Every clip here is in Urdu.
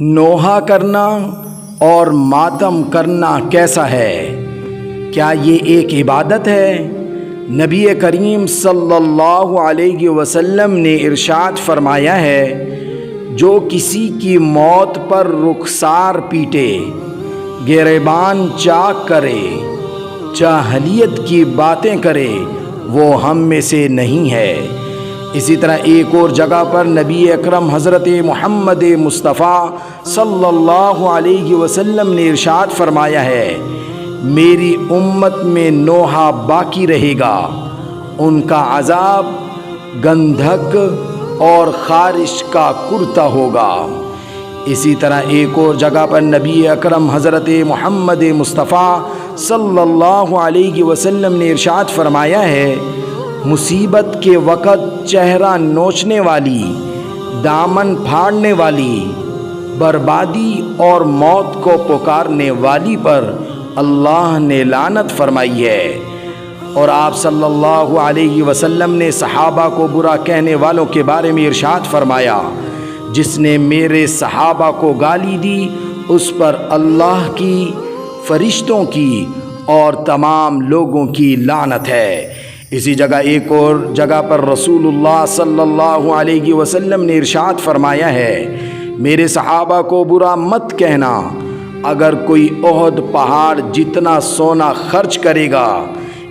نوحہ کرنا اور ماتم کرنا کیسا ہے؟ کیا یہ ایک عبادت ہے؟ نبی کریم صلی اللہ علیہ وسلم نے ارشاد فرمایا ہے، جو کسی کی موت پر رخسار پیٹے، گریبان چاک کرے، جاہلیت کی باتیں کرے، وہ ہم میں سے نہیں ہے۔ اسی طرح ایک اور جگہ پر نبی اکرم حضرت محمد مصطفیٰ صلی اللہ علیہ وسلم نے ارشاد فرمایا ہے، میری امت میں نوحہ باقی رہے گا، ان کا عذاب گندھک اور خارش کا کرتا ہوگا۔ اسی طرح ایک اور جگہ پر نبی اکرم حضرت محمد مصطفیٰ صلی اللہ علیہ وسلم نے ارشاد فرمایا ہے، مصیبت کے وقت چہرہ نوچنے والی، دامن پھاڑنے والی، بربادی اور موت کو پکارنے والی پر اللہ نے لعنت فرمائی ہے۔ اور آپ صلی اللہ علیہ وسلم نے صحابہ کو برا کہنے والوں کے بارے میں ارشاد فرمایا، جس نے میرے صحابہ کو گالی دی اس پر اللہ کی، فرشتوں کی اور تمام لوگوں کی لعنت ہے۔ اسی جگہ ایک اور جگہ پر رسول اللہ صلی اللہ علیہ وسلم نے ارشاد فرمایا ہے، میرے صحابہ کو برا مت کہنا، اگر کوئی احد پہاڑ جتنا سونا خرچ کرے گا،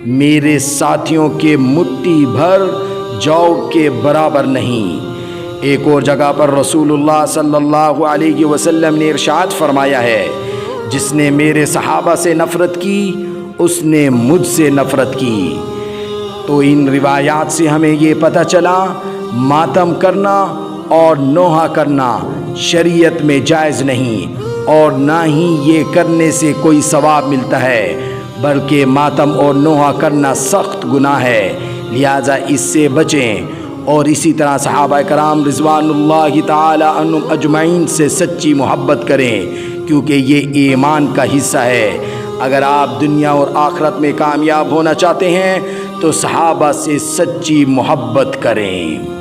میرے ساتھیوں کے مٹھی بھر جو کے برابر نہیں۔ ایک اور جگہ پر رسول اللہ صلی اللہ علیہ وسلم نے ارشاد فرمایا ہے، جس نے میرے صحابہ سے نفرت کی، اس نے مجھ سے نفرت کی۔ تو ان روایات سے ہمیں یہ پتہ چلا، ماتم کرنا اور نوحہ کرنا شریعت میں جائز نہیں، اور نہ ہی یہ کرنے سے کوئی ثواب ملتا ہے، بلکہ ماتم اور نوحہ کرنا سخت گناہ ہے، لہٰذا اس سے بچیں۔ اور اسی طرح صحابہ کرام رضوان اللہ تعالی عنہم اجمعین سے سچی محبت کریں، کیونکہ یہ ایمان کا حصہ ہے۔ اگر آپ دنیا اور آخرت میں کامیاب ہونا چاہتے ہیں تو صحابہ سے سچی محبت کریں۔